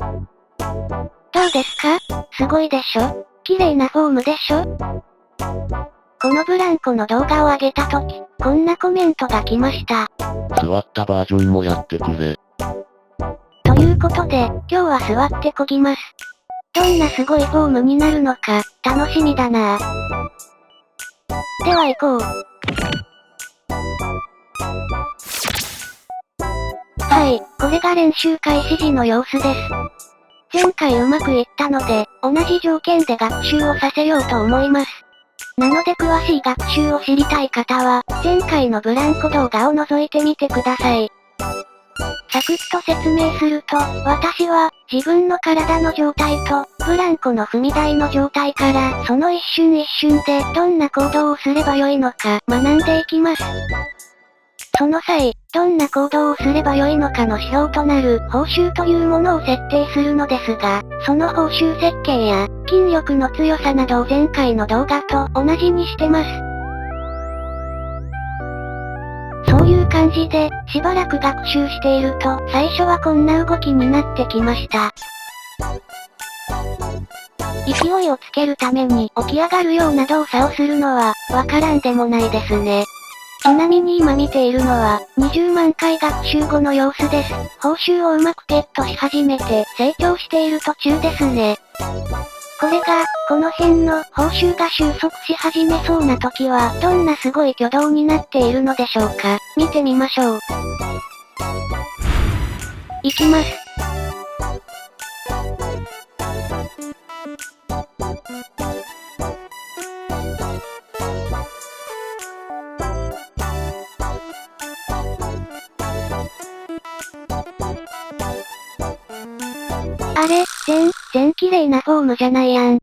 どうですか？すごいでしょ？綺麗なフォームでしょ？このブランコの動画を上げたとき、こんなコメントが来ました。座ったバージョンもやってくれ。ということで、今日は座って漕ぎます。どんなすごいフォームになるのか、楽しみだなぁ。では行こう。はい、これが練習開始時の様子です。前回うまくいったので、同じ条件で学習をさせようと思います。なので詳しい学習を知りたい方は、前回のブランコ動画を覗いてみてください。サクッと説明すると、私は、自分の体の状態と、ブランコの踏み台の状態から、その一瞬一瞬で、どんな行動をすればよいのか、学んでいきます。その際、どんな行動をすればよいのかの指標となる、報酬というものを設定するのですが、その報酬設計や、筋力の強さなどを前回の動画と同じにしてます。そういう感じで、しばらく学習していると、最初はこんな動きになってきました。勢いをつけるために起き上がるような動作をするのは、わからんでもないですね。ちなみに今見ているのは、20万回学習後の様子です。報酬をうまくゲットし始めて、成長している途中ですね。これが、この辺の報酬が収束し始めそうな時は、どんなすごい挙動になっているのでしょうか。見てみましょう。いきます。あれ、全然綺麗なフォームじゃないやん。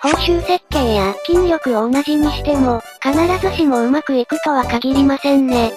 報酬設計や筋力を同じにしても、必ずしもうまくいくとは限りませんね。